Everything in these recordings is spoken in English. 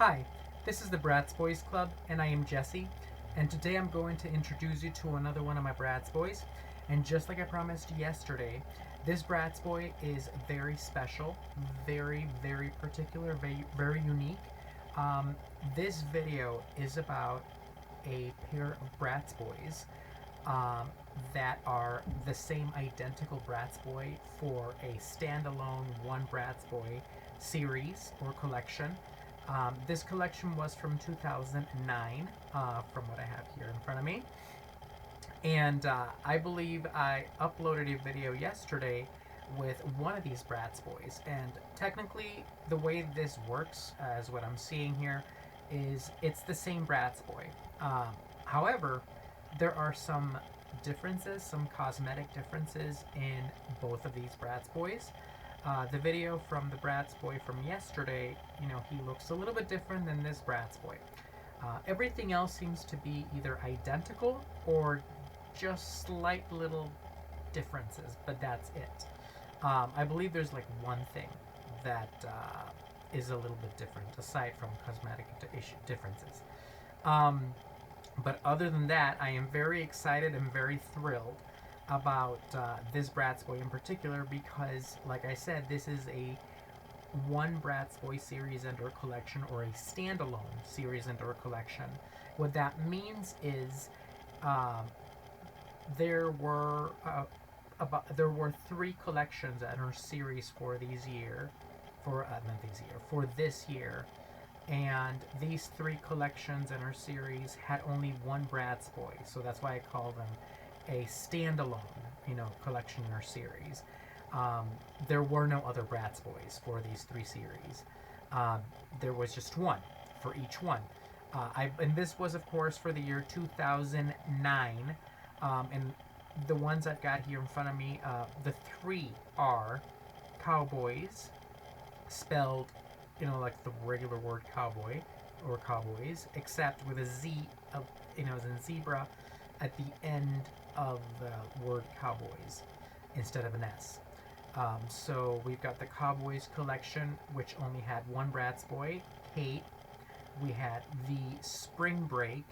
Hi, this is the Bratz Boyz Club, and I am Jesse. And today I'm going to introduce you to another one of my Bratz Boys. And just like I promised yesterday, this Bratz Boy is very special, very particular, very unique. This video is about a pair of Bratz Boys that are the same identical Bratz Boy for a standalone one Bratz Boy series or collection. This collection was from 2009, from what I have here in front of me. And I believe I uploaded a video yesterday with one of these Bratz Boys. And technically, the way this works, as what I'm seeing here, is it's the same Bratz Boy. However, there are some differences, some cosmetic differences in both of these Bratz Boys. The video from the Bratz Boy from yesterday, he looks a little bit different than this Bratz Boy. Everything else seems to be either identical or just slight little differences, but that's it. I believe there's like one thing that is a little bit different, aside from cosmetic differences. But other than that, I am very excited and very thrilled about this Bratz Boy in particular because, like I said, this is a one Bratz Boy series and or collection, or a standalone series and or collection. What that means is there were three collections and or series for this year, and these three collections and or series had only one Bratz Boy, so that's why I call them a standalone, collection or series. There were no other Bratz Boys for these three series. There was just one for each one. And this was, of course, for the year 2009. And the ones I've got here in front of me, the three are Cowboys, spelled, like the regular word cowboy or cowboys, except with a Z, as in zebra, at the end of the word cowboys instead of an S. So we've got the Cowboys collection, which only had one Bratz Boy, Cade. We had the Spring Break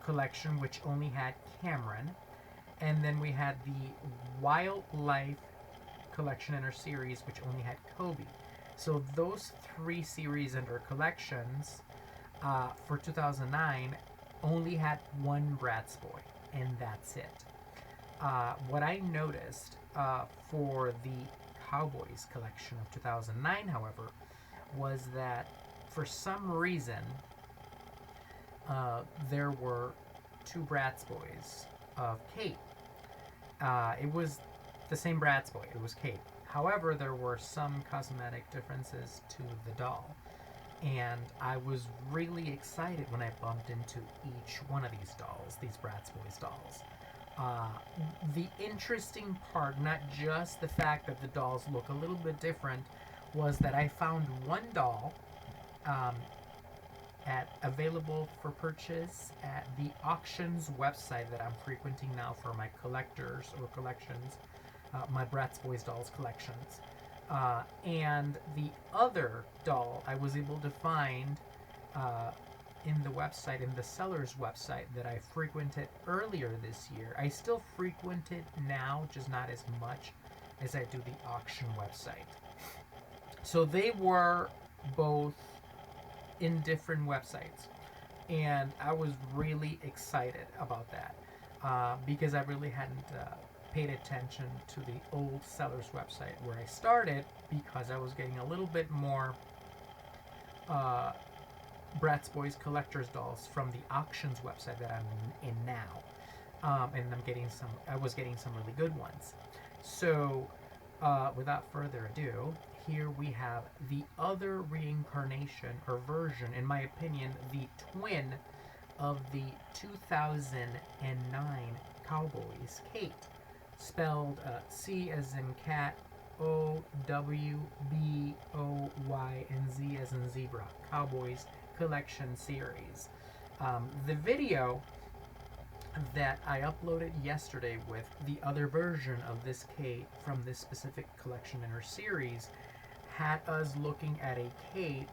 collection, which only had Cameron. And then we had the Wildlife collection and her series, which only had Kobe. So those three series and her collections for 2009 only had one Bratz Boy, and that's it. What I noticed for the Cowboys collection of 2009, however, was that for some reason there were two Bratz Boys of Cade. It was the same Bratz Boy, it was Cade. However, there were some cosmetic differences to the doll. And I was really excited when I bumped into each one of these dolls, these Bratz Boys dolls. The interesting part, not just the fact that the dolls look a little bit different, was that I found one doll available for purchase at the auctions website that I'm frequenting now for my collectors or collections, my Bratz Boys dolls collections. And the other doll I was able to find in the website, in the seller's website that I frequented earlier this year. I still frequent it now, just not as much as I do the auction website. So they were both in different websites, and I was really excited about that because I really hadn't paid attention to the old seller's website where I started, because I was getting a little bit more Bratz Boys collector's dolls from the auctions website that I'm in now, and I was getting some really good ones. So without further ado, here we have the other reincarnation or version, in my opinion, the twin of the 2009 Cowboys Cade, spelled C as in cat, O W B O Y, and Z as in zebra. Cowboys collection series. The video that I uploaded yesterday with the other version of this Cade from this specific collection in her series had us looking at a Cade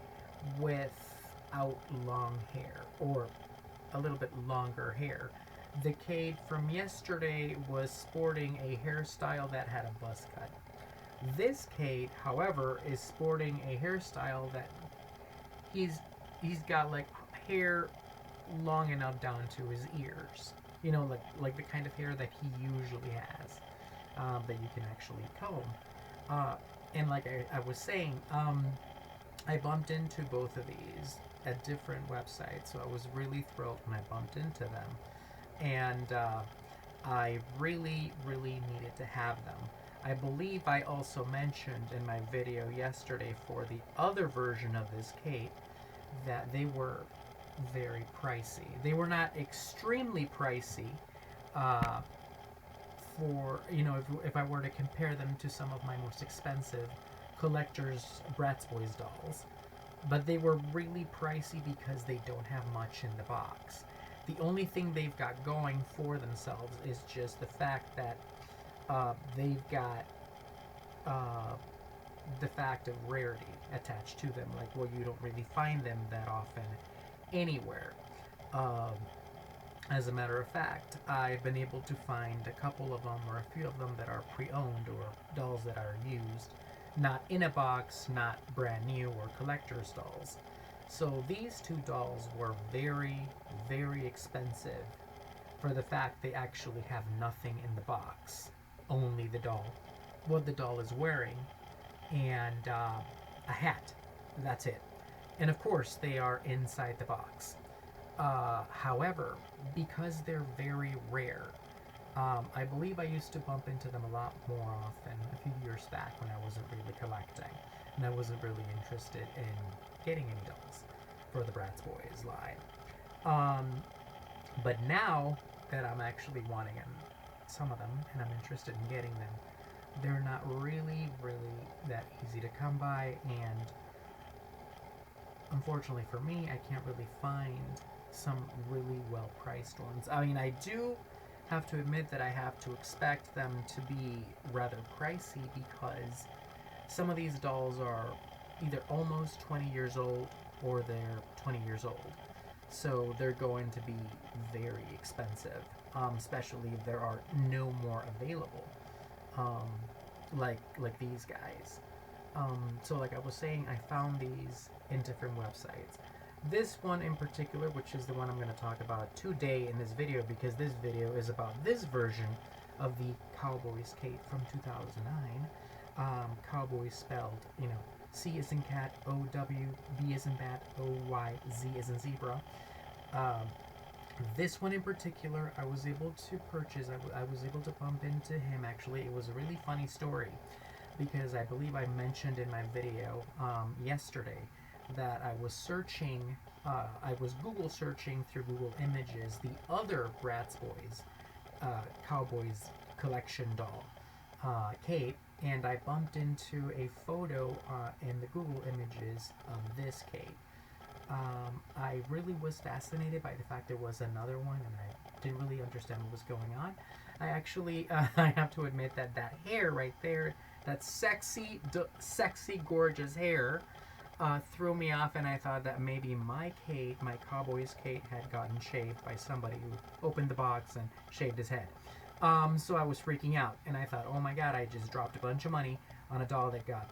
without long hair, or a little bit longer hair. The Cade from yesterday was sporting a hairstyle that had a buzz cut. This Cade, however, is sporting a hairstyle that he's got like hair long enough down to his ears. You know, like the kind of hair that he usually has, that you can actually comb. And like I was saying, I bumped into both of these at different websites, so I was really thrilled when I bumped into them, and I really needed to have them. I believe I also mentioned in my video yesterday for the other version of this Cade that they were very pricey. They were not extremely pricey, for, you know, if I were to compare them to some of my most expensive collector's Bratz Boyz dolls. But they were really pricey because they don't have much in the box. The only thing they've got going for themselves is just the fact that they've got the fact of rarity attached to them. Like, well, you don't really find them that often anywhere. As a matter of fact, I've been able to find a couple of them, or a few of them, that are pre-owned, or dolls that are used, not in a box, not brand new, or collector's dolls. So these two dolls were very expensive for the fact they actually have nothing in the box, only the doll, what the doll is wearing, and a hat. That's it. And of course, they are inside the box. However, because they're very rare, I believe I used to bump into them a lot more often a few years back when I wasn't really collecting, and I wasn't really interested in getting any dolls for the Bratz Boyz line. But now that I'm actually wanting some of them, and I'm interested in getting them, they're not really that easy to come by, and unfortunately for me, I can't really find some really well-priced ones. I mean, I do have to admit that I have to expect them to be rather pricey, because some of these dolls are either almost 20 years old or they're 20 years old. So they're going to be very expensive, especially if there are no more available, like these guys. So like I was saying, I found these in different websites. This one in particular, which is the one I'm going to talk about today in this video, because this video is about this version of the Cowboy Cade from 2009. Cowboy spelled, you know, C as in cat, O-W, B as in bat, O-Y, Z as in zebra. This one in particular, I was able to purchase, I was able to bump into him, actually. It was a really funny story, because I believe I mentioned in my video yesterday that I was searching, I was Google searching through Google Images the other Bratz Boyz Cowboys collection doll, Cade, and I bumped into a photo in the Google Images of this Cade. I really was fascinated by the fact there was another one, and I didn't really understand what was going on. I actually, I have to admit that that hair right there, that sexy, gorgeous hair, threw me off, and I thought that maybe my Cade, my Cowboy's Cade, had gotten shaved by somebody who opened the box and shaved his head. So I was freaking out, and I thought, oh my god, I just dropped a bunch of money on a doll that got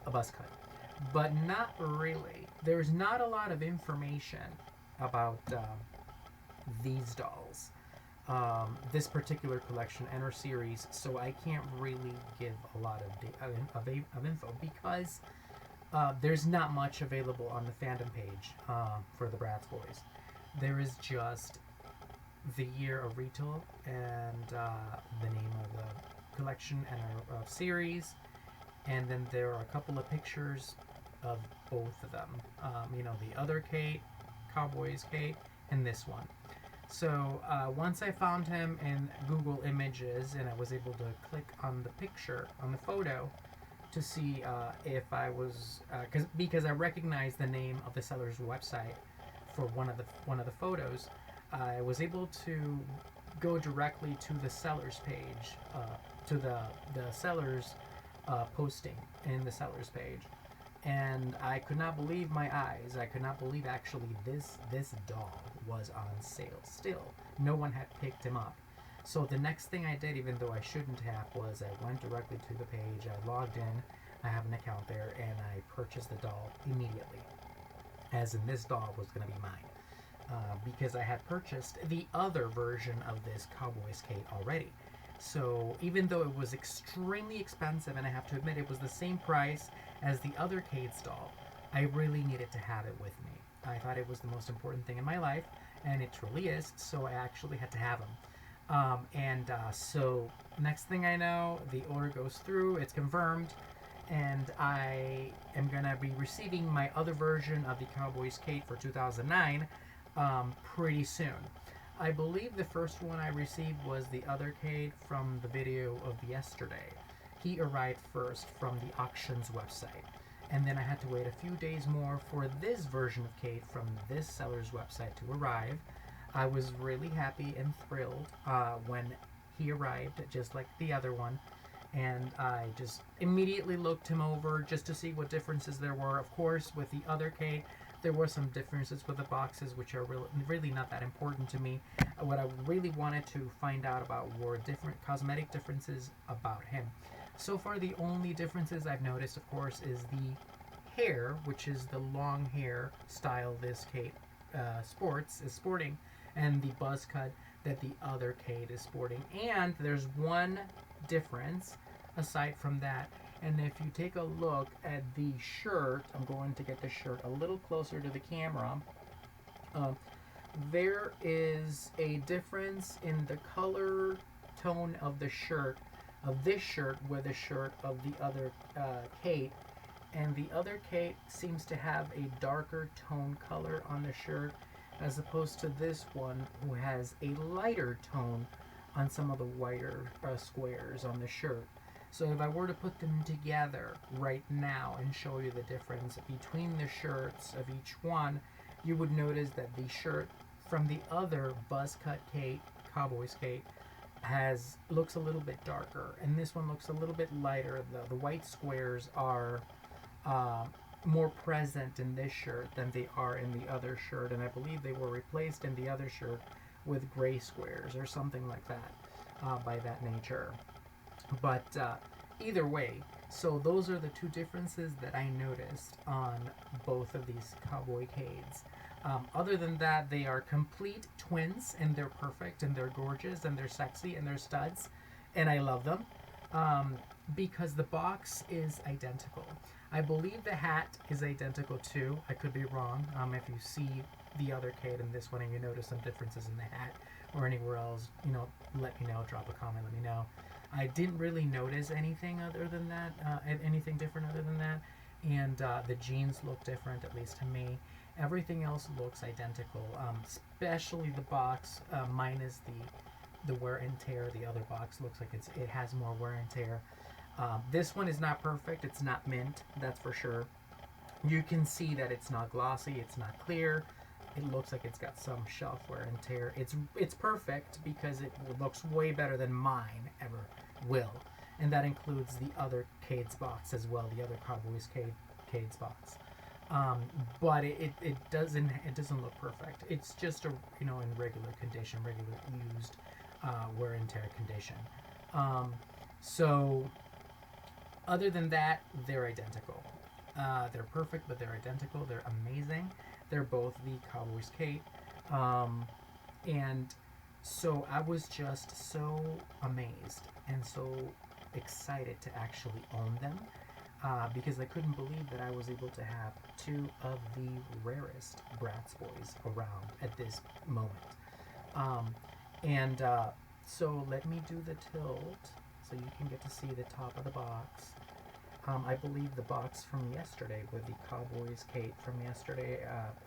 a buzz cut. But not really. There's not a lot of information about these dolls, this particular collection and her series, so I can't really give a lot of info, because there's not much available on the fandom page for the Bratz Boyz. There is just the year of retail and the name of the collection and her series, and then there are a couple of pictures of both of them. You know, the other Cade, Cowboy's Cade, and this one. So once I found him in Google Images, and I was able to click on the picture, on the photo, to see if I was, because I recognized the name of the seller's website for one of the photos, I was able to go directly to the seller's page, to the seller's posting in the seller's page, and I could not believe my eyes. I could not believe actually this doll was on sale still. No one had picked him up. So the next thing I did, even though I shouldn't have, was I went directly to the page, I logged in, I have an account there, and I purchased the doll immediately. As in, this doll was going to be mine. Because I had purchased the other version of this Cowboy's Cade already. So even though it was extremely expensive, and I have to admit it was the same price as the other Cades doll, I really needed to have it with me. I thought it was the most important thing in my life, and it truly is, so I actually had to have him. So next thing I know, the order goes through, it's confirmed, and I am going to be receiving my other version of the Cowboy's Cade for 2009 pretty soon. I believe the first one I received was the other Cade from the video of yesterday. He arrived first from the auctions website. And then I had to wait a few days more for this version of Cade from this seller's website to arrive. I was really happy and thrilled when he arrived, just like the other one. And I just immediately looked him over just to see what differences there were. Of course, with the other Cade, there were some differences with the boxes, which are really not that important to me. What I really wanted to find out about were different cosmetic differences about him. So far, the only differences I've noticed, of course, is the hair, which is the long hair style this Cade is sporting, and the buzz cut that the other Cade is sporting. And there's one difference aside from that, and if you take a look at the shirt, I'm going to get the shirt a little closer to the camera. There is a difference in the color tone of the shirt, of this shirt with the shirt of the other Cade, and the other Cade seems to have a darker tone color on the shirt as opposed to this one, who has a lighter tone on some of the whiter squares on the shirt. So if I were to put them together right now and show you the difference between the shirts of each one, you would notice that the shirt from the other buzz cut Cade, Cowboy's Cade, looks a little bit darker, and this one looks a little bit lighter. The white squares are more present in this shirt than they are in the other shirt, and I believe they were replaced in the other shirt with gray squares or something like that by that nature. But either way, so those are the two differences that I noticed on both of these Cowboy Cades. Other than that, they are complete twins, and they're perfect, and they're gorgeous, and they're sexy, and they're studs, and I love them because the box is identical. I believe the hat is identical too. I could be wrong. If you see the other Cade and this one and you notice some differences in the hat or anywhere else, let me know. Drop a comment, let me know. I didn't really notice anything other than that, anything different other than that, and the jeans look different, at least to me. Everything else looks identical, especially the box, minus the wear and tear. The other box looks like it has more wear and tear. This one is not perfect. It's not mint, that's for sure. You can see that it's not glossy, it's not clear. It looks like it's got some shelf wear and tear. It's perfect because it looks way better than mine ever will, and that includes the other Cade's box as well, the other Cowboy's Cade's box. But it doesn't look perfect. It's just in regular condition, regular used wear and tear condition. So other than that, they're identical. They're perfect, but they're identical. They're amazing. They're both the Cowboy's Cade. And so I was just so amazed and so excited to actually own them because I couldn't believe that I was able to have two of the rarest Bratz Boyz around at this moment. So let me do the tilt so you can get to see the top of the box. I believe the box from yesterday with the Cowboy's Cade from yesterday,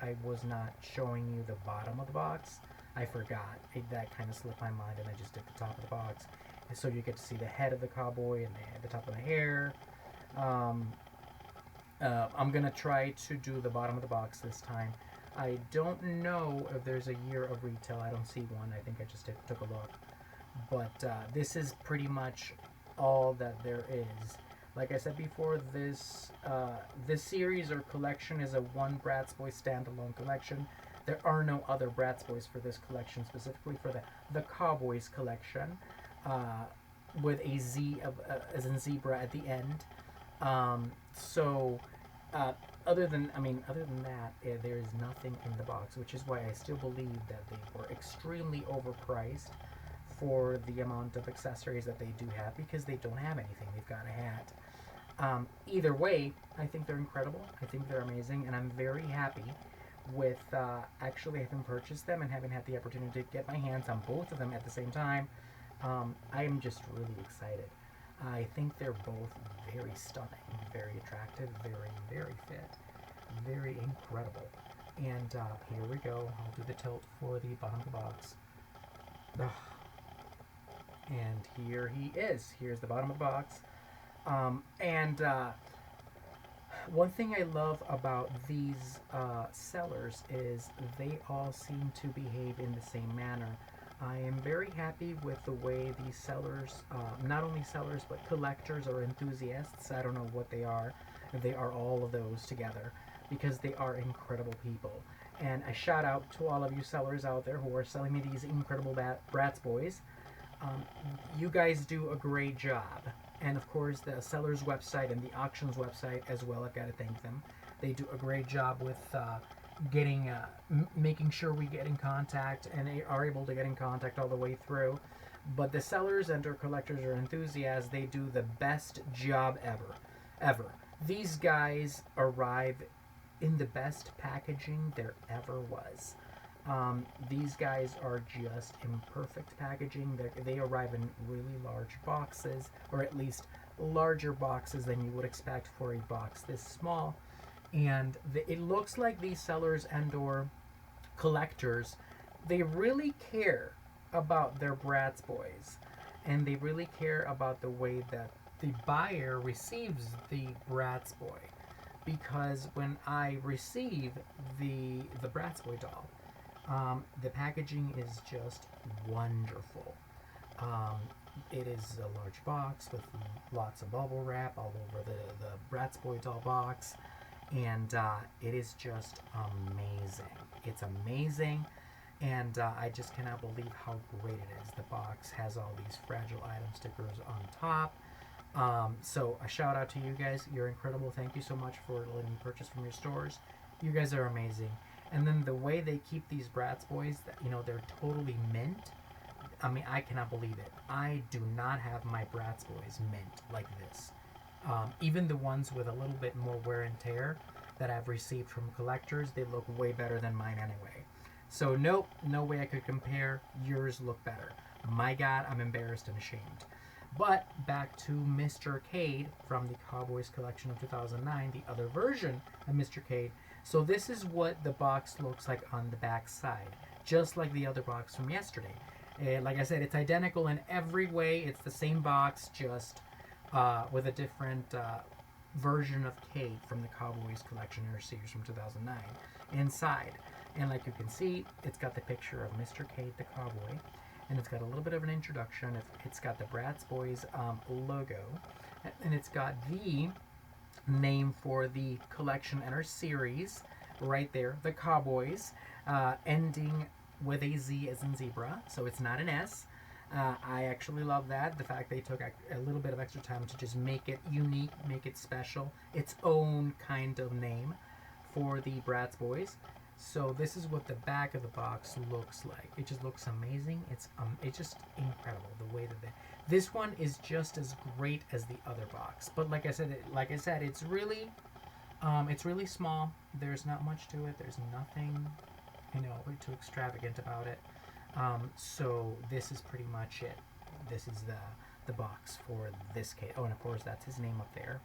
I was not showing you the bottom of the box. I forgot. That kind of slipped my mind, and I just did the top of the box. And so you get to see the head of the cowboy and the top of the hair. I'm going to try to do the bottom of the box this time. I don't know if there's a year of retail. I don't see one. I think I just took a look. But this is pretty much all that there is. Like I said before, this series or collection is a one Bratz Boyz standalone collection. There are no other Bratz Boyz for this collection, specifically for the Cowboys collection, uh, with a Z of as in zebra at the end. So, uh, other than that, there is nothing in the box, which is why I still believe that they were extremely overpriced for the amount of accessories that they do have, because they don't have anything. They've got a hat. Either way, I think they're incredible. I think they're amazing, and I'm very happy with actually having purchased them and having had the opportunity to get my hands on both of them at the same time. I am just really excited. I think they're both very stunning, very attractive, very, very fit, very incredible. And here we go. I'll do the tilt for the bottom of the box. Ugh. And here he is. Here's the bottom of the box. And one thing I love about these sellers is they all seem to behave in the same manner. I am very happy with the way these sellers, not only sellers, but collectors or enthusiasts, I don't know what they are, they are all of those together, because they are incredible people. And a shout out to all of you sellers out there who are selling me these incredible Bratz Boyz. You guys do a great job. And of course, the seller's website and the auctions website as well, I've got to thank them. They do a great job with making sure we get in contact and are able to get in contact all the way through. But the sellers and or collectors or enthusiasts, they do the best job ever. These guys arrive in the best packaging there ever was. These guys are just in perfect packaging. They arrive in really large boxes, or at least larger boxes than you would expect for a box this small. And it looks like these sellers and or collectors, they really care about their Bratz Boyz, and they really care about the way that the buyer receives the Bratz Boy. Because when I receive the Bratz Boy doll, the packaging is just wonderful. Um, it is a large box with lots of bubble wrap all over the Bratz Boy doll box, and it is just amazing. It's amazing, and I just cannot believe how great it is. The box has all these fragile item stickers on top. So a shout out to you guys. You're incredible. Thank you so much for letting me purchase from your stores. You guys are amazing. And then the way they keep these Bratz Boyz, they're totally mint. I mean, I cannot believe it. I do not have my Bratz Boyz mint like this. Even the ones with a little bit more wear and tear that I've received from collectors, they look way better than mine anyway. So nope, no way I could compare. Yours look better. My God, I'm embarrassed and ashamed. But back to Mr. Cade from the Cowboys collection of 2009, the other version of Mr. Cade. So this is what the box looks like on the back side, just like the other box from yesterday. Like I said, it's identical in every way. It's the same box, just with a different version of Cade from the Cowboys collection or series from 2009 inside. And like you can see, it's got the picture of Mr. Cade the Cowboy, and it's got a little bit of an introduction. It's got the Bratz Boyz logo, and it's got the name for the collection and our series right there, the Cowboys, ending with a Z as in zebra, so it's not an S. I actually love that, the fact they took a little bit of extra time to just make it unique, make it special, its own kind of name for the Bratz Boyz. So this is what the back of the box looks like. It just looks amazing. It's just incredible the way that this one is just as great as the other box. But like I said, it's really small. There's not much to it. There's nothing, too extravagant about it. So this is pretty much it. This is the box for this Cade. Oh, and of course that's his name up there.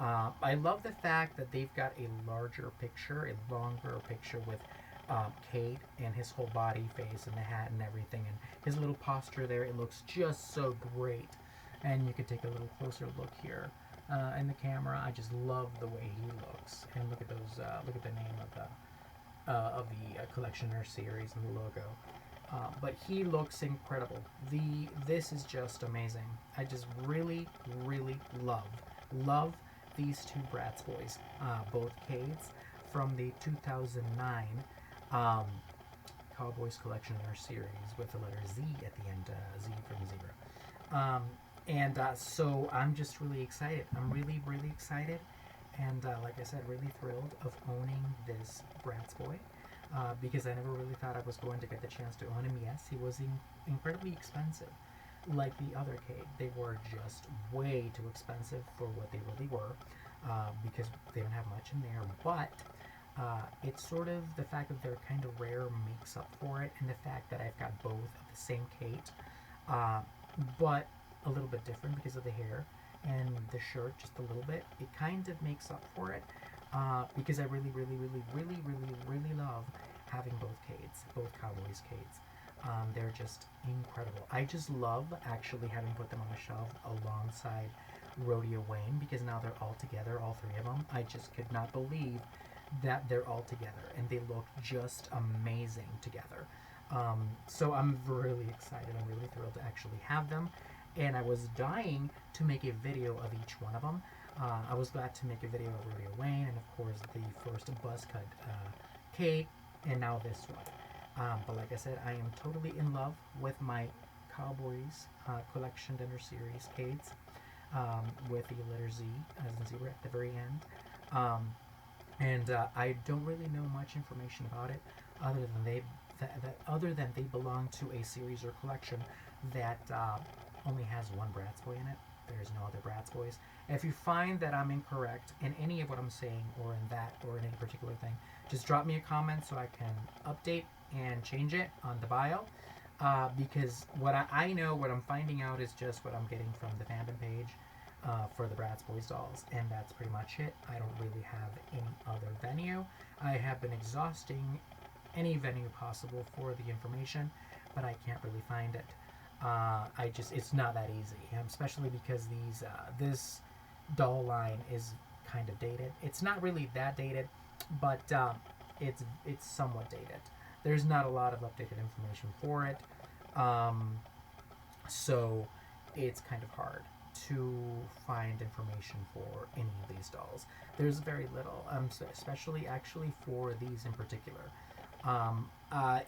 I love the fact that they've got a larger picture, a longer picture with Cade and his whole body, face, and the hat and everything, and his little posture there. It looks just so great. And you can take a little closer look here in the camera. I just love the way he looks. And look at those. Look at the name of the collectioner series and the logo. But he looks incredible. This is just amazing. I just really, really love Love these two Bratz Boyz, both Cades from the 2009 um, Cowboys collection in our series with the letter Z at the end, Z from zebra. So I'm just really excited. I'm really, really excited. And like I said, really thrilled of owning this Bratz Boy. Because I never really thought I was going to get the chance to own him. Yes, he was incredibly expensive. Like the other Cade, they were just way too expensive for what they really were, because they don't have much in there. But it's sort of the fact that they're kind of rare makes up for it, and the fact that I've got both of the same Cade, but a little bit different because of the hair and the shirt just a little bit. It kind of makes up for it, because I really, really, really, really, really, really love having both Cades, both Cowboys Cades. They're just incredible. I just love actually having put them on the shelf alongside Rodeo Wayne, because now they're all together, all three of them. I just could not believe that they're all together, and they look just amazing together. So I'm really excited. I'm really thrilled to actually have them, and I was dying to make a video of each one of them. I was glad to make a video of Rodeo Wayne, and of course the first buzz cut Cade, and now this one. But like I said, I am totally in love with my Cowboys collection dinner series Cades, with the letter Z as in zebra at the very end. I don't really know much information about it, other than they belong to a series or collection that only has one Bratz Boy in it. There's no other Bratz Boyz. If you find that I'm incorrect in any of what I'm saying, or in that, or in any particular thing, just drop me a comment so I can update and change it on the bio. Because what I know, what I'm finding out is just what I'm getting from the fandom page for the Bratz Boyz dolls, and that's pretty much it. I don't really have any other venue. I have been exhausting any venue possible for the information, but I can't really find it. It's not that easy, especially because this doll line is kind of dated. It's not really that dated, but it's somewhat dated. There's not a lot of updated information for it, so it's kind of hard to find information for any of these dolls. There's very little, especially actually for these in particular.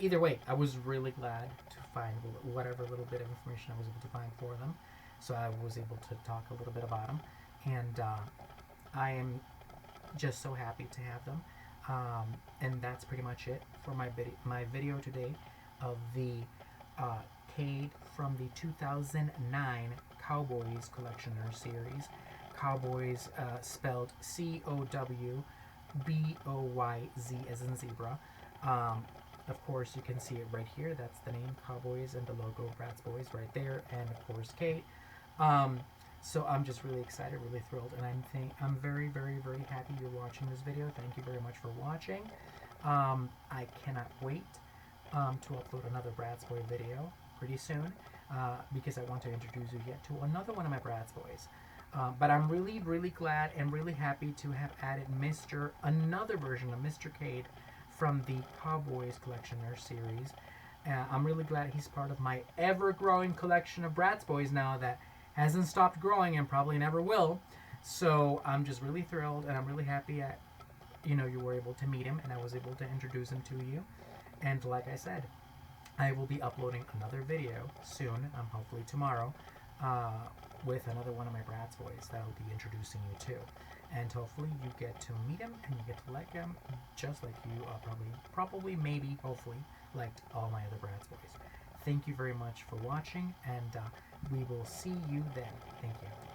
Either way, I was really glad to find whatever little bit of information I was able to find for them, so I was able to talk a little bit about them, and I am just so happy to have them. And that's pretty much it for my video today of the Cade from the 2009 Cowboys Collectioner series. Cowboys spelled Cowboyz as in zebra. Of course, you can see it right here. That's the name, Cowboys, and the logo, Bratz Boyz, right there, and of course, Cade. So I'm just really excited, really thrilled, and I'm very, very, very happy you're watching this video. Thank you very much for watching. I cannot wait to upload another Bratz Boy video pretty soon, because I want to introduce you yet to another one of my Bratz Boys. But I'm really, really glad and really happy to have added another version of Mr. Cade from the Cowboys Collectioner series. I'm really glad he's part of my ever-growing collection of Bratz Boys now that hasn't stopped growing and probably never will. So I'm just really thrilled, and I'm really happy you were able to meet him, and I was able to introduce him to you. And like I said, I will be uploading another video soon, hopefully tomorrow, with another one of my Bratz Boys that I'll be introducing you to. And hopefully you get to meet him and you get to like him, just like you probably, maybe, hopefully, liked all my other Bratz Boys. Thank you very much for watching, and we will see you then. Thank you.